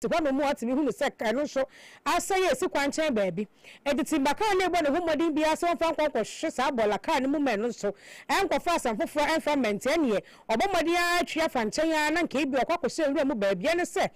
Tikwano mu atimi hu se kan no so asaye esi kwanchen baabi editimba kan na ebo ne homodin bia so fa nkwa hwe sa bola kan mu men no so enkofa asanfofo enfament ene obomodi a twa fanchen ya na nke bi okwakoso ewura mu baabi ne se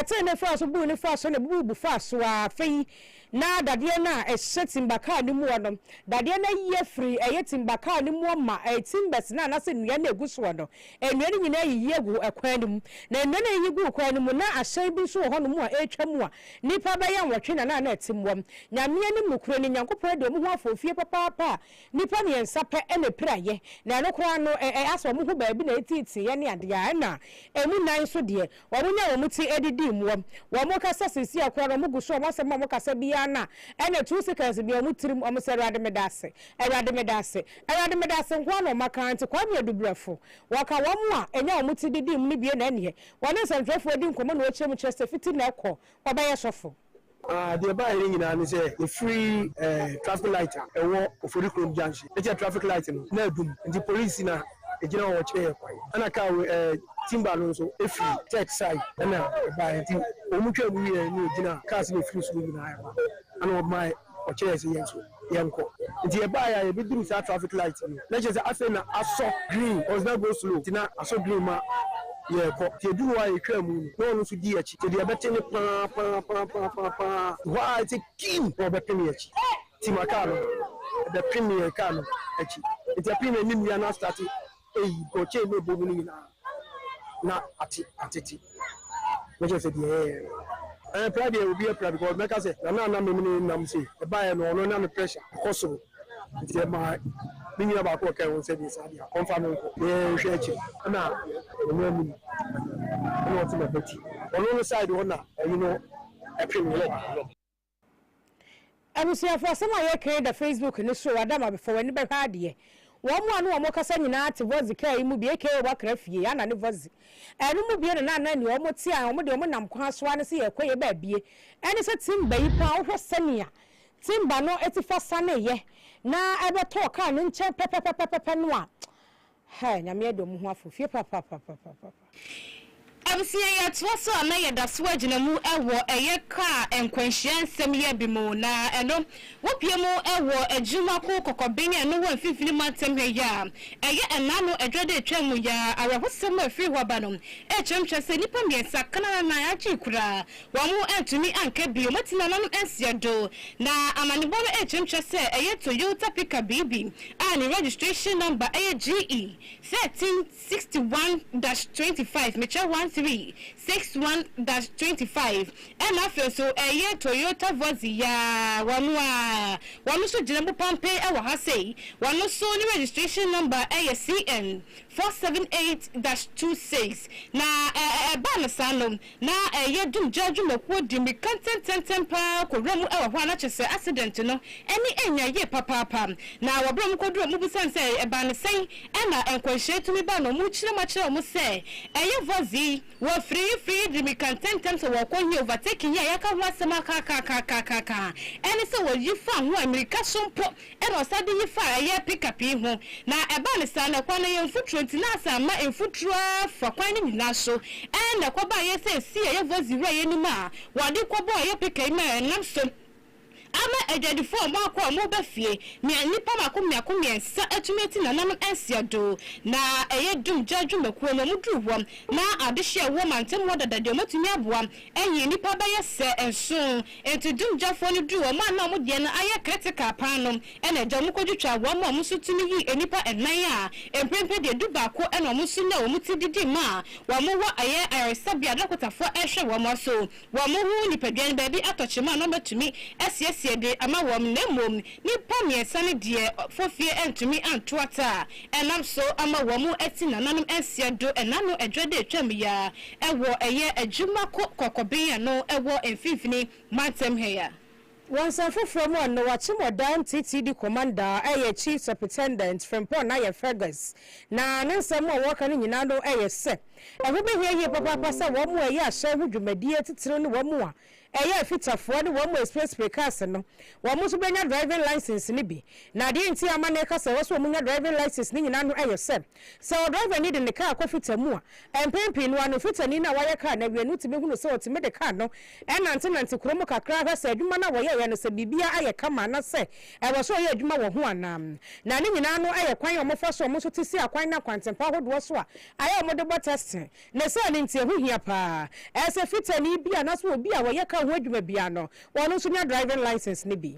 ete ne fa so bu ne fa so ne bu fa so a fei na dade na ehyetimba kan mu wono dade na ye free eyetimba kan mu ma etimbes na na se nua na eguso wono enua ni nyina yiye gu ekwan mu na enua na yiye gu ekwan mu na ahye bi so hono mu a etwam a nipa ba ya nwotwe na na etimwom nyame ni mukuro ni nyankopon de mu ho afofie papa nipa ne ensape ene praye na no kra no aso mu ho baabi na etiti ye ne ade ya na emu nan so de womunya womuti edidi muwom wo mo kasa sisi akra no mugu so mo se mo kasa bia na ene 2 seconds bia mu tirim o mo se Awurade medase nkwa no makanti kwa me adubrafo waka wo mo a enya womuti didi mu ni bia na ene wone santrefo di nkomo na ochie mu chese fiti na ekọ obaye sofo the buy nyina ni say the free traffic light ewo ofori krom junction e traffic light no na adum the police na ejina wo chire kwai ana ka timba no so efi tech side na buy ti omutwa mu ye ni ejina cars na free so nyina ya ana my o chire se yenso yenko nti e buy ya be duru sa traffic light no na je say afa na aso green or na go slow tina aso green ma ye ko te du wa ekwa mu no no so di achi te de abete ne pa wa te kim o be pemi achi ti makalo the premier kalo achi te premier ni mi na start go che me bo ni na atiti we just say the pride will be a pride because make I say na me nam say e buy no no na me pressure koso ti ma ni ba ko kai won say this adia confirm ko e hwechi na no mu no ti me beti on side one you know a premier abusia for some aye kai da Facebook ni so adama before when be hwa de wo anu wo kasa nyina te vozi kai mu bi eke wa krafie ya na ne vozi enu mu bi na ni wo ti a wo de wo nam kwa so ane se ye kwaye ba bie ene se timba yi pa wo sania timba no etifa sane ye na ebe to ka no nche pepepepepe no a ha nyame edom ho afofie papa Abusia ya twaso na ye daso agina mu ewo eye ka enkwanhia nsem ye bimo na eno wopie mu ewo adwuma ko kokobenya no wa fifini mantem he ya eye enano edwode etwam ya arahosem afiri hoba no echemtwa se nipa miensa kana na ya chikura wa mu antumi anka bio matina nanu ensiado na amanebo no echemtwa se eye Toyota Pickup BB and registration number eye GE 1361-25 mecha 61-25 and after so a Toyota Vozi ya wanu so jinabu pampe ewa ha say wanu so ni registration number ASCN 478-26 na ba sano na dum judge mako di mi content pa ko ramu ewa ho na chese accident no eni enya ye papa na wabro mko duro mu busan say ba ne sai na enkwahye tumi ba no mu kire ma kire mu say Vozi wo free di mi content so wo konye overtaking ya yaka ho asema ka eni se wo yifa ho America sompo no sade yifa ye pickup ho na ba ne sano kwa na ye mfutro na sama emfutro fa kwan ni nyina so na kwa ba ye se si ye Vozi ra ye ni ma wade kwa bo ye pickup ma nam so ama ejadi form akwa mo ba fie mi anipa mako miensa atumeti na nam ensiado na eye dum jaju makuo no mudu hom na adehye wo mantem wo dadade matumi aboa enye nipa ba ye se enso enti dum jafo no du wo ma na mo de na aye critical panom ena eja mo kodwetwa wo ma mo so tumi yi enipa enan a empempe de du ba ko ena mo so na wo muti didi ma wo mo wo aye aresabia dokotafo ehwe wo mo so wo mo hu nipadwan ba bi atochema no batumi esie de ama wom nemom ni pamiesa ne de fofie entumi antoata enam so ama wom eti nananum ensia do enano edwede etwam ya ewo eye adwuma kokobenya no ewo emfifini mantem heya Wansanfo from one no wachimo down TTD commander chief superintendent from Port na ye Fergus na nansam wo waka ni nyina no se ɛho behia yie papa sa wo mo ɛyɛ ahyɛ ho dwumadie titire ne wo mo a ɛyɛ fitafoɔ ne wo mo express cars no wo mo so benya driving license ne bi na de nti ama ne ka sa wo so mo nya driving license ne nyina no ɛyɛ sɛ o driver ni de ne car akɔ fita mu a empempi no ano fitani na wayɛ car na wianu timi hu no sɛ otimi de car no ɛnante kromo kakra hwɛ sɛ adwuma na wɔyɛ no sɛ bibia ayɛ kama na sɛ ɛwɔ so yɛ adwuma wɔ ho anam na ne nyina no ɛyɛ kwan ɔmo fa so ɔmo so tisi akwan na kwantempa hodoɔ so a ayɛ ɔmo de bɔ test ne sɛ ne ntie ho hia paa ɛsɛ fitani bia na so obi a wɔyɛ ka ho adwuma bia no wɔno nso nya driving license ne bi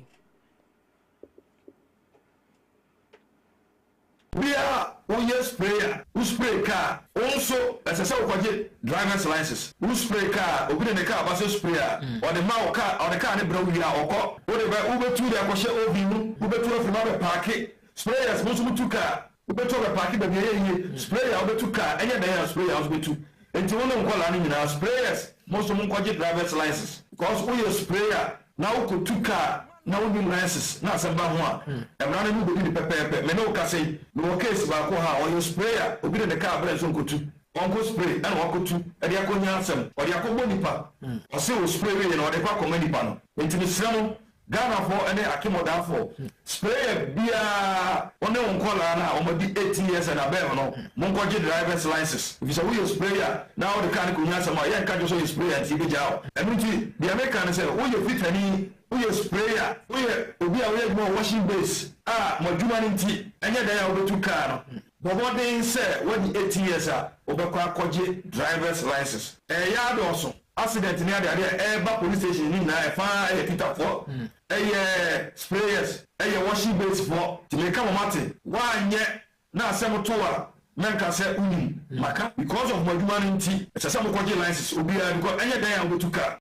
bia woyɛ sprayer wo spray car also ɛsɛ sɛ wokɔgye driver's license wo spray car obi de ne car ba sɛ sprayer ɔde ma wo car ɔde car ne brɛ wo yia ɔkɔ wobɛtu de akɔhyɛ obi mu wobɛtu afiri ma bɛpaake sprayers mo nso mutu car wobɛtu bɛpaake baabi ɛyɛ yie sprayer wobɛtu car ɛnyɛ dɛn a sprayer nso bɛtu nti wo ne nkɔla no nyinaa sprayers mo nso mo nkɔgye driver's license because woyɛ sprayer na wokɔtu car na woni license na asɛm ba ho a ɛmra no bɛdi de pɛpɛɛpɛ me ne wo kase me wɔ case baako ha ɔyɛ sprayer obi de ne car brɛ nso nkɔtu ɔnkɔ spray ɛna wakɔtu ɛde akɔnya asɛm ɔde akɔbɔ nipa ɔse wɔ spray wei na ɔde kɔ akɔma nipa no nti mesrɛ mo Ghanafoɔ ɛne akemɔdafoɔ sprayer biara ɔne wo nkɔlaa no a ɔmadi 18 years and above no monkɔgye driver's license if sɛ woyɛ sprayer na wode car no kɔnya asɛm a yɛnka gye sɛ ɔyɛ sprayer nti yɛbɛgyaa wo ɛno nti deɛ meka no sɛ woyɛ fitani woyɛ sprayer woyɛ obi a woyɛ adwuma washing base a madwuma no nti ɛnyɛ dɛn a wobɛtu car no bɔbɔden sɛ wadi 18 years a wobɛkɔ akɔgye driver's license ɛyɛ adɔɔso accident ni ade ɛba police station ni na ɛfa ɛyɛ pitafoɔ ɛyɛ sprayers ɛyɛ washing base foɔ tìmɛka mɔmate wanyɛ na asɛm to a mɛnka sɛ unim maka because of madwuma no nti ɛsɛ sɛ mokɔgye license obiara because ɛnyɛ dan a wobɛtu car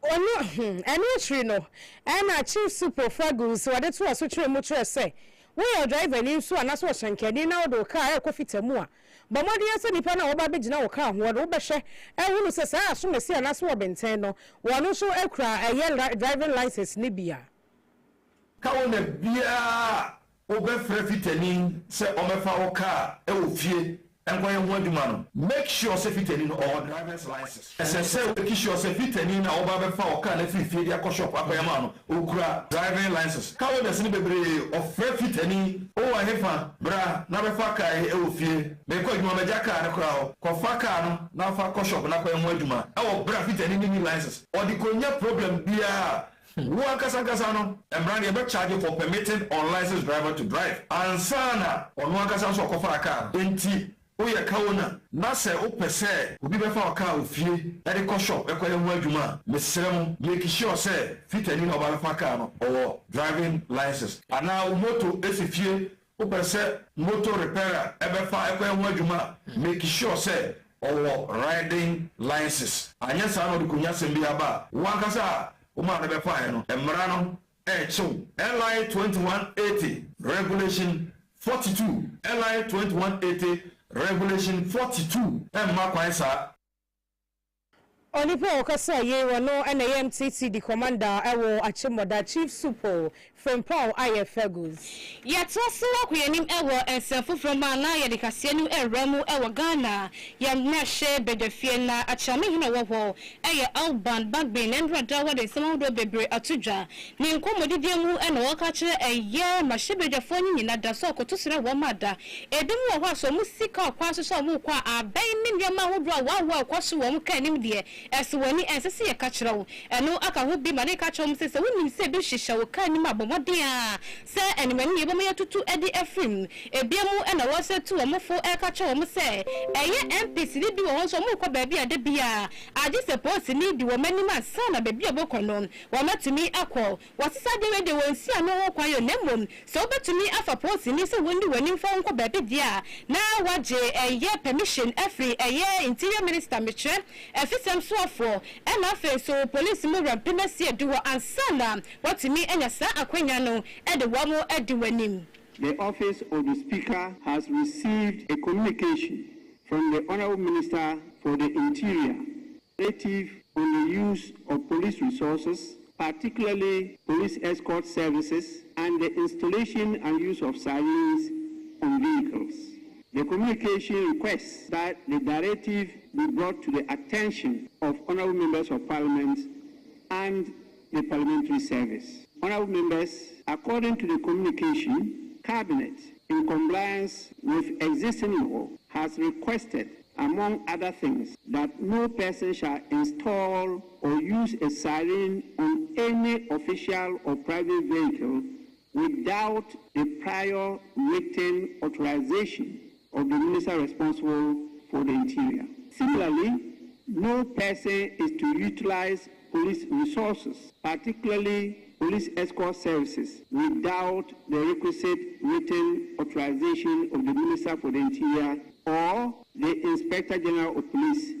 ono ɛno tiri no ɛna chief super fagus wɔde to aso kyerɛ mu kyerɛ sɛ woyɛ driver ni nso anaso ɔhyɛnkɛni na wode wo car ɛkɔ fita mu a bɔmmɔden sɛ nipa na wɔba bɛgyina wo car ho wɔde wobɛhwɛ ɛhunu sɛ saa asomasi anaso wɔ bɛntɛn no wɔno nso akura ɛyɛ driving license ne bia ka wo na biaa wobɛfrɛ fitani sɛ ɔmɛfa wo car ɛwɔ fie ɛnkɔyɛ ho adwuma no make sure sɛ fitani no ɔwɔ driver's license ɛsɛ sɛ wobɛki sure sɛ fitani na wɔba bɛfa wo car no afiri fie de akɔ shop akɔyɛma no ɔkura driving license ka wo dɛse no bebree ɔfrɛ fitani wowɔ hefa bra na bɛfa car ɛwɔ fie mekɔ adwuma bɛgya car no koraa hɔ kɔfa car no na fa kɔ shop na akɔyɛ ho adwuma ɛwɔ bra fitani ne ni license ɔde kɔnya problem biaa wo ankasa no ɛmra ne yɛbɛcharge for permitting unlicensed driver to drive ansana ɔno ankasa nso ɔkɔfa car enti woyɛ kawo na sɛ wopɛ sɛ obi bɛfa wo car ofie ɛde kɔ shop ɛkɔyɛ ho adwuma mesrɛ mo make sure sɛ fitani na ɔba bɛfa car no ɔwɔ driving license anaa wo moto ɛsi fie wopɛ sɛ moto repairer ɛbɛfa ɛkɔyɛ ho adwuma make sure sɛ ɔwɔ riding license anyɛ saa na ɔde kɔnya asɛm bi aba wo ankasa a woma no bɛfaeɛ no ɛmmara no ɛkyew LI 2180 regulation 42 LI 2180 regulation 42 ɛmma kwan saa onipa okasa ye wono na MTT the commander ewo achimoda chief super from Paul Ayefegus yeto so wakuyenim ewo ensefo from na ye de kase nu eramu ewo Ghana ye na hye bedefie na achame hina wo eye Alban Bagbin and Rada wo de some do bebre atudwa ni nkomodidie mu na wo ka kire eye ma hye bedefo nyina da so okoto sere wo mada ebi mu wo so mu sika kwa so mu kwa aban ni ndema ho do wa kwaso wo mu kanim de eswani ensese ye ka kire eno aka ho bi ma ne ka kire mu se wonim se bi hyehyɛ wo kanim abomode a se enimani ye bomo yatutu edi efrim ebiemu ena wo se tu wo mfo e ka kire wo mu se eye MPC ni bi wo so mu kwa baabi ade bia ade se post ni di wo manim ansa na baabi abokono wo matumi akọ wo sisa de we won si ano wo kwa yo nemom se obetumi afa post ni se wondi wani mfo nkọ baabi dia na waje eye permission every eye interior minister metre efisem so afọ ena afa so police mu rampemasi eduwo ansa na watumi enya sa akwanya no ede wo mo edi wanim. The office of the Speaker has received a communication from the Honourable Minister for the Interior relative on the use of police resources, particularly police escort services, and the installation and use of sirens on vehicles. The communication requests that the directive be brought to the attention of honorable members of parliament and the parliamentary service. Honorable members, according to the communication, Cabinet, in compliance with existing law, has requested, among other things, that no person shall install or use a siren on any official or private vehicle without the prior written authorization of the minister responsible for the interior. Similarly, no person is to utilize police resources, particularly police escort services, without the requisite written authorization of the Minister for the Interior or the Inspector General of Police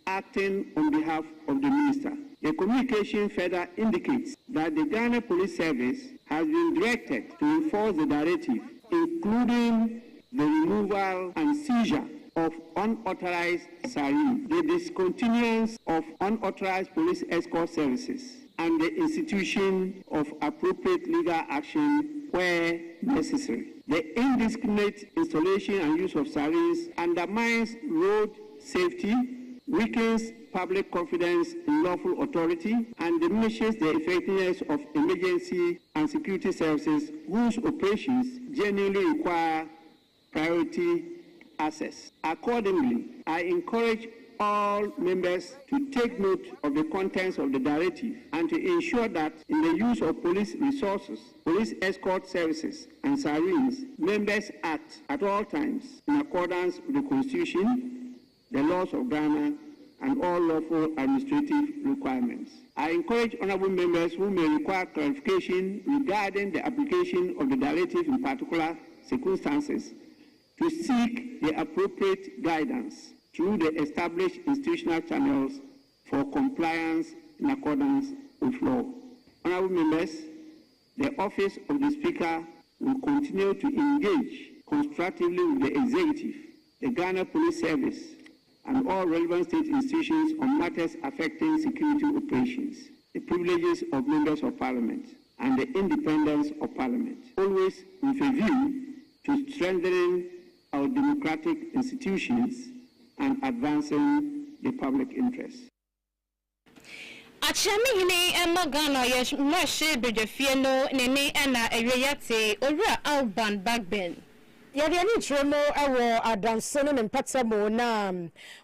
acting on behalf of the Minister. The communication further indicates that the Ghana Police Service has been directed to enforce the directive, including the removal and seizure of unauthorized siren, the discontinuance of unauthorized police escort services, and the institution of appropriate legal action where necessary. The indiscriminate installation and use of sirens undermines road safety, weakens public confidence in lawful authority, and diminishes the effectiveness of emergency and security services whose operations genuinely require priority access. Accordingly, I encourage all members to take note of the contents of the directive and to ensure that in the use of police resources, police escort services, and sirens, members act at all times in accordance with the Constitution, the laws of Ghana, and all lawful administrative requirements. I encourage honorable members who may require clarification regarding the application of the directive in particular circumstances to seek the appropriate guidance through the established institutional channels for compliance in accordance with law. Honorable members, the Office of the Speaker will continue to engage constructively with the Executive, the Ghana Police Service, and all relevant state institutions on matters affecting security operations, the privileges of members of Parliament, and the independence of Parliament, always with a view to strengthening our democratic institutions and advancing the public interest. Achami hini Ghana yesh mwashe bedefieno nene ana ereyate ora Alban Bagben. Yadiani tremo ewo adanseno ne mpatamo na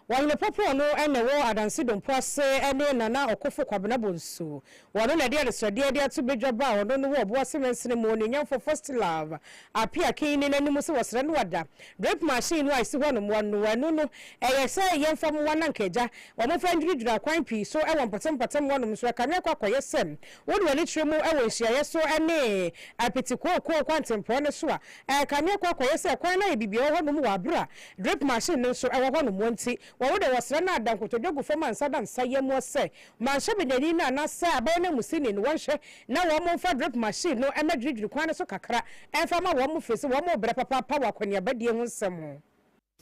wale popo no ene wo adansi dompoase ene nana okofo kwabena bonsu wono na dia so dia to bedwaba wono no wo boase mensene mo ne nyamfo first love apia kini na nimu se wosre no wada drip machine wa isi hono mo wano no eyese yemfam wana nkeja wo mo fa ndwidwira kwan pi so ewo mpatem wono mso ka ne kwakwa yesem wo de wani tremo ewo hia yeso ene apetiko ko kwantempo ne so a ka ne kwakwa yese kwan na bibia ho no mo wabra drip machine no so ewo hono mo nti wo de wasra na adan kotodwogu foma nsada nsayemu se manhye bedani na na sa abona musini no wonhye na wo mo fa drip machine no emadwidwiri kwan so kakra enfa ma wo mo fesi wo mo bre papa pa wakwania badie ho nsem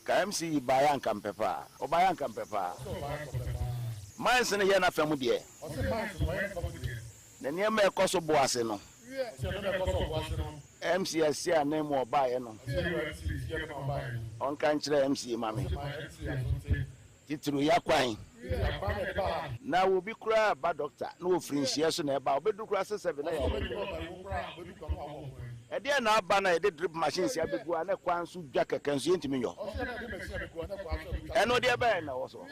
KMC bayan kampepa o bayan kampepa man se ne ye na fam de na ne ma ekoso boase no MCS ya na mo baye no on kan kire MC mame titru yakwan na wo bi kura ba doctor na wo frinhie so na e ba obedu kura 7 na ya e dia na aba na e de drip machines ya begu na kwan so dwa kakansu yentimi nyo eno dia ba na wo so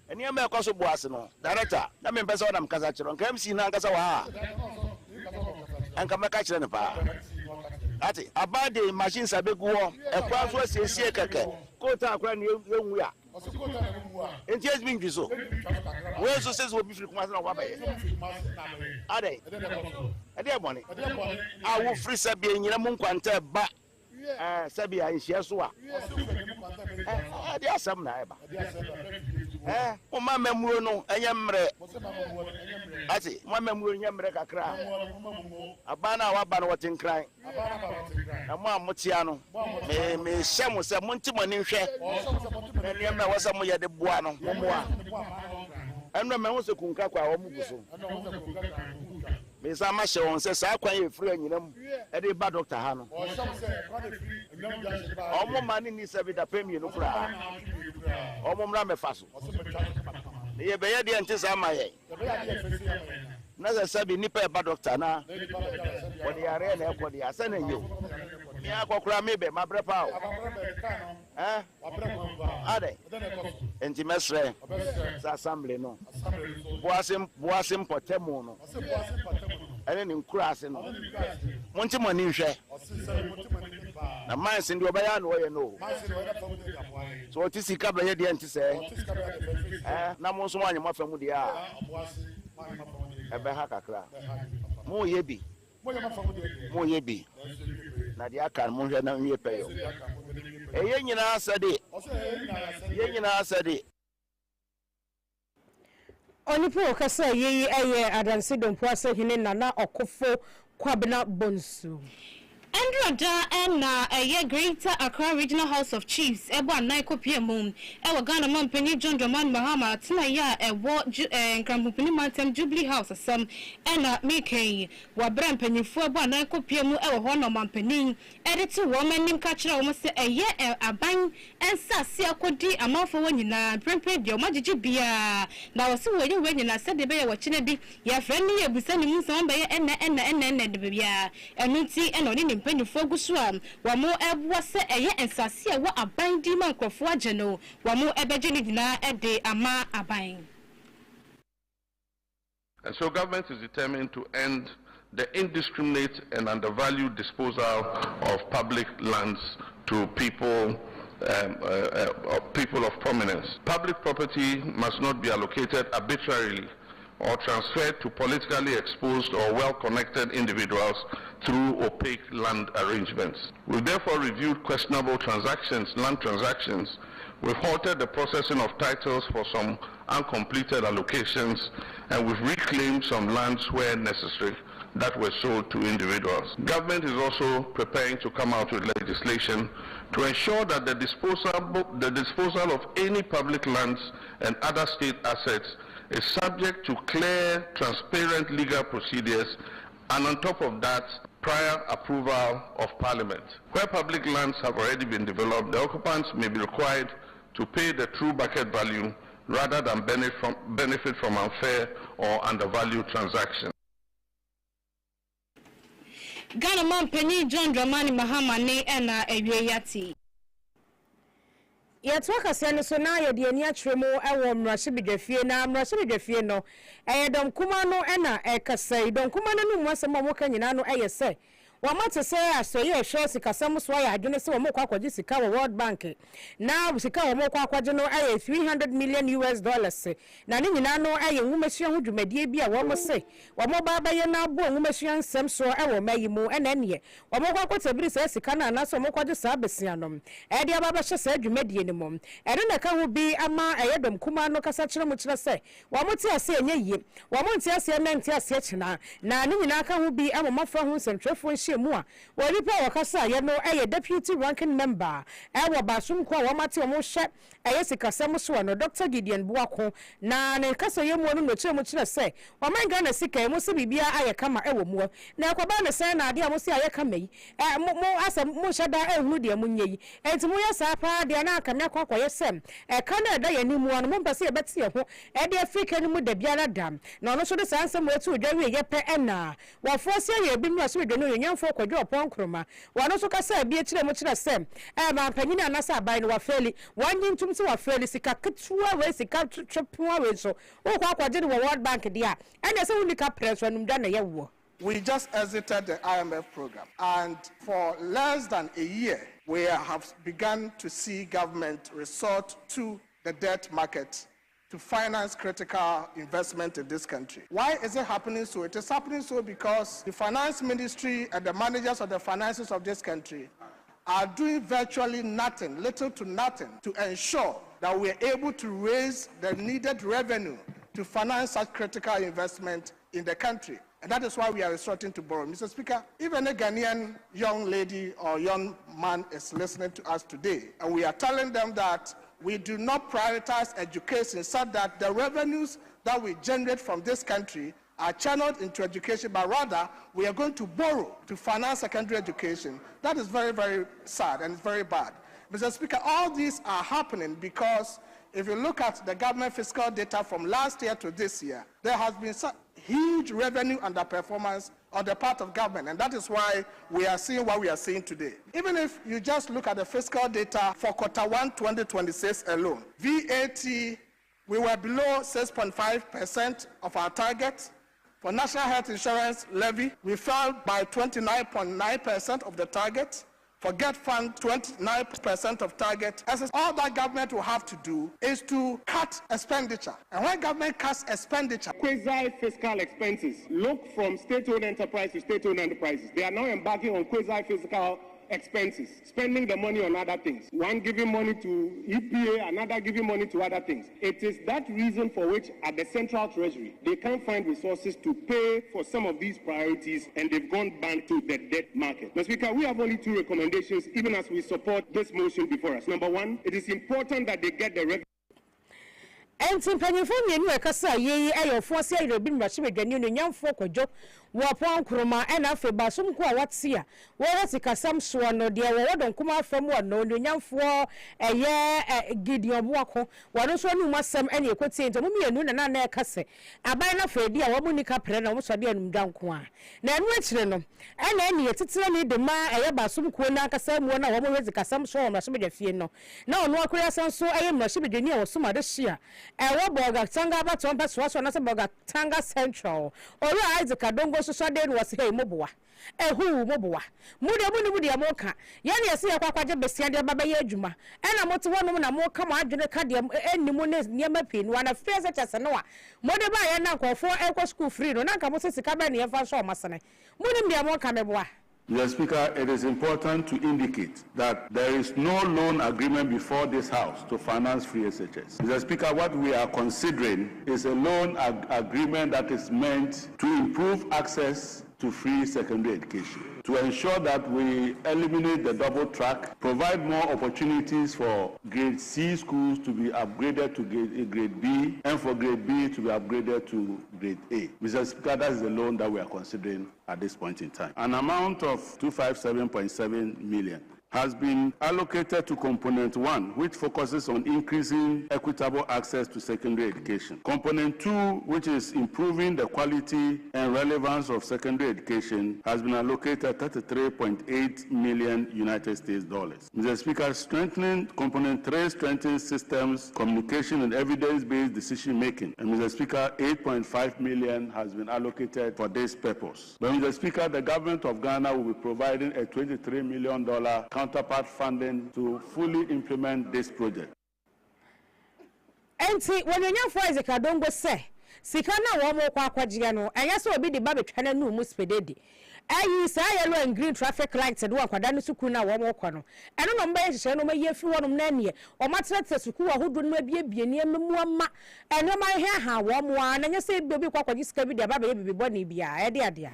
eni e ma ekoso boase no director na me mpesa na mkaza kiro nka MC na nkasa wa anka maka kire ne pa ati abade machines abegu wo e kwa so asiesie keke kota akra ne yenwu ya enti has been giso we so says we be free kuma na wa baye ade money a wo free sabi enyina mu nkwanta ba sabi a nhia so a ade asam na eba o ma memuro no enye mre ati mo memuro enye mre kakra abana wa ba no wotinkran na mo amotia no me hyem se mo ntimo ni hwe ene me wasa mo ye de boa no mo moa eno me ho se kunka kwa wo muguso me say ma she won say sa kwan ye free anyinam e dey ba doctor ha no omo mani ni se bi da pemi no kura omo mra me fa so ye be ye de ntisa ma ye na se sabi nipa e ba doctor na wodi are na e ko de asa na yo mi akokura me be ma brepa o ade enti mesre sa assembly no boasem potemo no ene ni nkura ase no monti mani hwe na manse ndi obaya no ye no so oti sika ba ye de enti se na mo so wanyi mo fa mu de a ebe ha kakra mo ye bi na de aka mo hwe na nwie pe yo ye nyina asade onipo kasa yeyi eye adanse dompo asa hine nana okofo kwabena bonsu Androda na Greater Accra Regional House of Chiefs ebo anai kopie mum ewo Ghana Mampani John Dramani Mahama tina ya ewo Nkrampani Mantem Jubilee House asam na mekei wa bra mpanyifo ebo anai kopie mu ewo ho no Mampani editi wo manim ka kira wo se aban ensase akodi amafo wanyina prempe de o magigi bia na wo se wo ye wanyina se de be ye wo kine bi ya frani ye busani mu so be ye ena de bia enuti ena oni mpanyifo gusuam wamo ebwa se eye ensase wo aban di mankrofo ageno wamo ebeje ni dina ede ama aban. And so government is determined to end the indiscriminate and undervalued disposal of public lands to people of prominence. Public property must not be allocated arbitrarily or transferred to politically exposed or well-connected individuals through opaque land arrangements. We've therefore reviewed questionable transactions, land transactions. We've halted the processing of titles for some uncompleted allocations, and we've reclaimed some lands where necessary that were sold to individuals. Government is also preparing to come out with legislation to ensure that the disposal of any public lands and other state assets is subject to clear, transparent legal procedures, and on top of that, prior approval of Parliament. Where public lands have already been developed, the occupants may be required to pay the true market value rather than benefit from unfair or undervalued transactions. Ghana Mampani John Dramani Mahama ne ena ewieyati. Yetwa kase so na ye de ani atremu ewo mrahye na mrahye no dom kuma no ena kase dom kuma no mu asem mo ka nyina no se wamate se asoye ehwe sikasam so ya adwene se wo mo kwakwaje sika wo World Bank na sika wo mo kwakwaje no $300 million na ne nyina no nwumasua ho dwumadie bi a wo mo se wo mo baba ye na abo nwumasua nsem so wo mayi mu ene wo mo kwakwata biri se sika na na so mo kwaje sa besia no de ababa hye se dwumadie ne mom na ka ho bi ama dom kuma no kasa kire mu kire se wo mo ti ase enye yie wo mo nti ase na nti ase kina na ne nyina ka ho bi ama mafa ho nsentwefo Mua, Waripa Wakasa, Yano, a deputy ranking member, Awa Basum Kwa, Wamati, Mosha, Ayesika Samuswano, Dr. Gideon Buako, na Kasa Yamu, no Chemuchina say, Wamangana Sika, Musibia, Ayakama, Ewomo, na Kwabana Sana, Dia Musi Ayakame, Mo Asa Mushada, Mudia Munye, and Muya Sapa, Diana Kanaka, Yasem, a Canada, Yanimu, and Mumpasi, Betsia, and the African Mudabiana Dam, no, so the Sansa Motu, Jerry Yepe Enna, while 4 years being was with the New for Kojo Ponkroma. One also can say, be a chile much the same. My penina nasa by no fairly, one in terms of fairly sika katua way sika trapua way so. Oh, what did the World Bank dear? And as only cap press when done a year. We just exited the IMF program, and for less than a year, we have begun to see government resort to the debt market to finance critical investment in this country. Why is it happening so? It is happening so because the finance ministry and the managers of the finances of this country are doing virtually nothing, little to nothing, to ensure that we are able to raise the needed revenue to finance such critical investment in the country. And that is why we are resorting to borrow. Mr. Speaker, even a Ghanaian young lady or young man is listening to us today, and we are telling them that we do not prioritize education so that the revenues that we generate from this country are channeled into education, but rather we are going to borrow to finance secondary education. That is very, very sad and very bad. Mr. Speaker, all these are happening because if you look at the government fiscal data from last year to this year, there has been huge revenue underperformance on the part of government, and that is why we are seeing what we are seeing today. Even if you just look at the fiscal data for Q1 2026 alone, VAT, we were below 6.5% of our target. For National Health Insurance levy, we fell by 29.9% of the target. For Get Fund, 29% of target. As all that government will have to do is to cut expenditure. And when government cuts expenditure, Quasi-fiscal expenses look from state-owned enterprise to state-owned enterprises. They are now embarking on quasi-fiscal expenses, spending the money on other things. One giving money to EPA, another giving money to other things. It is that reason for which at the Central Treasury, they can't find resources to pay for some of these priorities, and they've gone back to the debt market. Mr. Speaker, we have only 2 recommendations, even as we support this motion before us. Number 1, it is important that they get the revenue. Enti mpanyinfo mienu ekasa yeyi ayofo se ayrebi mrachi bedwani no nyamfo kwadwo wopon kroma ena afe basum ko a watse a worati kasam so no de wo wodon kuma afam wo no nyamfo eye gideon boako wano so nu masam ene ekoti ento mu mienu na na ekase aban na fedi a wo mu nika pre na wo so de anum danko a na enu akire no ena ene yetitire ni de ma eye basum ko na akasa mu na wo mu wezi kasam so wo mrachi bedafie no na ono akura san so eye mrachi bedwani a wo so ma de hia ewo boga tanga ba tompa so na se boga tanga central ori Isaac Adongo so so dey was hey moboa ehu moboa mude amoka yani yesi yakwakwaje besia de baba ye adwuma ena mote wonum na mo ka mo adwene ka de enimu ne niema pinu na face chese no a mode ba ye na nkofo ekwo school free no na nka mo sika ba ne yefa so masene munim de amoka meboa. Mr. Speaker, it is important to indicate that there is no loan agreement before this House to finance free SHS. Mr. Speaker, what we are considering is a loan agreement that is meant to improve access to free secondary education, to ensure that we eliminate the double track, provide more opportunities for grade C schools to be upgraded to grade B, and for grade B to be upgraded to grade A. Mr. Speaker, that is the loan that we are considering at this point in time. An amount of 257.7 million has been allocated to Component 1, which focuses on increasing equitable access to secondary education. Component 2, which is improving the quality and relevance of secondary education, has been allocated 33.8 million United States dollars. Mr. Speaker, strengthening Component 3 strengthens systems, communication, and evidence-based decision-making. And Mr. Speaker, 8.5 million has been allocated for this purpose. But Mr. Speaker, the government of Ghana will be providing a $23 million counterpart funding to fully implement this project. Enti wonyanya for Isaac Adongo say sika na wo mo kwa akwagia no enya so obi de ba betwane no mu spededi ayi sa yellow and green traffic lights do akwada no suku na wo mo kwa no eno no mba yehye no maye fi wonom na ne o matrate suku ahodo no abiebie ne memu ama eno ma he ha wo mo a na nya se bi kwa kwaji sika bi de ba ba ye bibi ne bia e de ade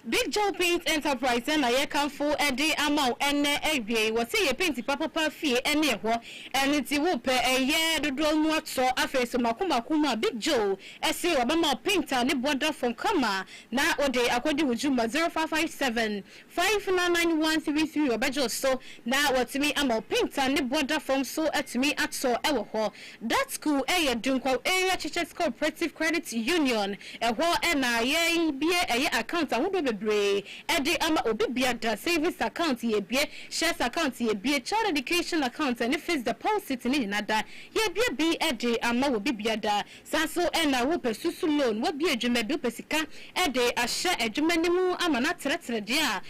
Big Joe Paint Enterprise na ye kanfo ede amau ene ebie wo se ye paint papa fie ene ho ene ti wo pe eye dodo mu atso afeso makuma Big Joe ese obama painter ne border from kama na ode akodi hujuma 0557 599133 obajo so na watimi amau painter ne border from so atimi atso ewo ho that school eye dunkwa area churches cooperative credit union eho ena ye bie eye account ahodo bebre ede ama obi biada savings account ye bie shares account ye bie child education account and fixed deposit ni nada ye bie bi ede ama obi biada sanso ena wo pesusu loan wo bie adwuma bi pesika ede ahye adwuma ni mu ama na tretre de a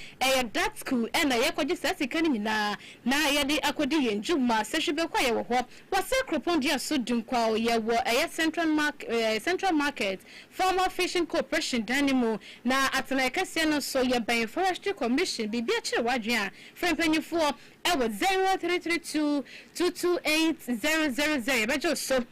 that school ena ye kwaji sasika ni na ye de akodi ye njuma sehwe kwa ye wo ho wase kropon dia so dunkwa ye wo central market former fishing corporation danimo na atena kase so ye ban forestry commission bibia kire wadwen a frempanyfo e wo 0332 228 000 bejo so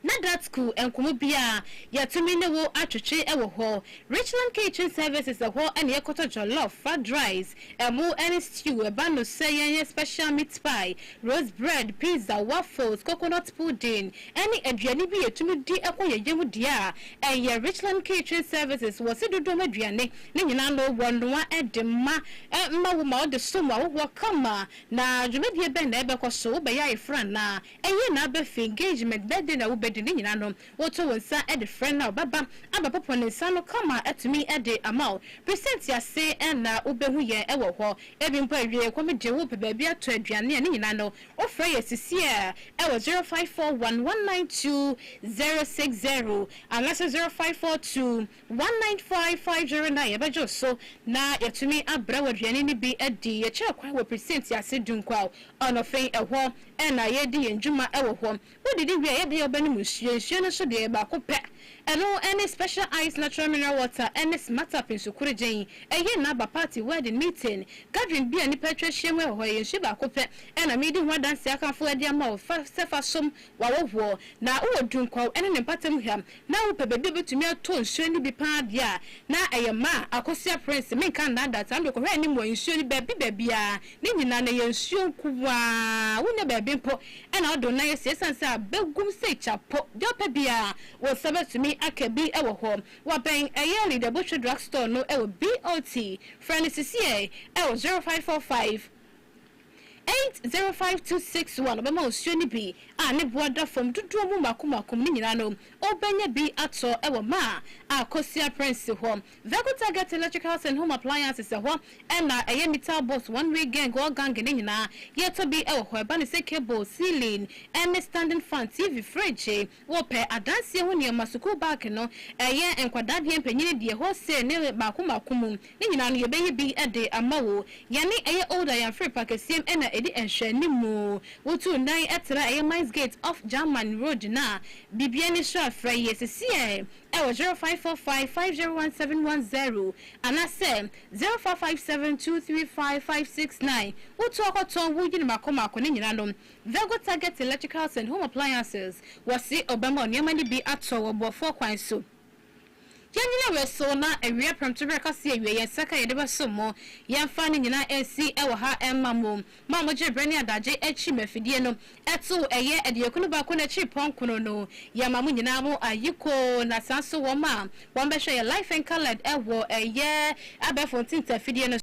na that school enkomo bia ya tumi ne wo atwetwe ewo ho Richland Kitchen Services ho ene yekoto jollof fried rice emu any stew eba no say special meat pie roast bread pizza waffles coconut pudding any aduane bi yetumi di ekoyeyemu dia eye Richland Kitchen Services wo se dodo maduane ne nyina no wonwa edema ma wo ma de so ma wo kama na dwumedie be na ebe koso wo be ya ifran na eye na be engagement birthday na wo be de nyina no wo to wonsa e de friend na baba aba popo ne nsa no kama atumi e de amount present ya se na wo be hu ye e wo ho ebi mpo awie komede wo pe ba bi ato aduane ne nyina no wo fra ye sisi e wo 0541192060 unless 0542195509 ye bejo so na yatumi abra waduane ne bi adi ye kire kwa wo present ya se dunkwa ono fen e ho na ye di enjuma e wo ho wo didi wi ye de obani musuo no so de ba ko pe eno any special ice natural mineral water any smart up in sukurejen eye na ba party wedding meeting gathering bi ani petro hwem e ho ye ba ko pe na me di ho dance aka fo ade ama o sefa som wa wo na wo dunkwa ene ne patam hwam na wo pe bebe betumi ato nsuo ni bi pa dia na eye ma akosia prince me kan na that am ko hwe ni mo nsuo ni bebi a ni nyina na ye nsuo kuwa wo ne bebe mpo na odo na ye sesansa begum se chapo de pe bia wo sabe tumi akabi ewo ho wa ben ayeli the butcher drug store no ewo BOT Francis ewo 0545 805261 obema osuoni bi ne boada fom dudu mu makomakom ni nyina no obenya bi ato ewo ma akosia prince ho Vego Target Electricals and Home Appliances ho na eye metal box one way gang or gang ni nyina yeto bi ewo ho eba ne se cable ceiling and standing fan TV fridge wo pe adanse ho ne masuku back no eye enkwada de empanyine de ho se ne makomakom ni nyina no yebeyi bi ede amawo yane eye older yan free pakesiem na edi enhwani mu wotu nan etra eye Mines Gate off German Road na bibia ni so afra yesisi e 0545501710 anase 0557235569 wotu akoton wuji ni makoma ni nyina no Vego Target Electricals and Home Appliances wasi obama onyema ni bi ato wo bofo kwan so Yanyina we so na awia pramtobere kase awia yensaka ye de basomo yemfa ne nyina ensi ewo ha emmamo ma moje brani adaje echi mafidie no eto eye ediekunu ba ko na chi ponkono no yamamu nyina mo ayiko na sanso wo ma won be hwe ye life and colored ewo eye abefo tinta fidie no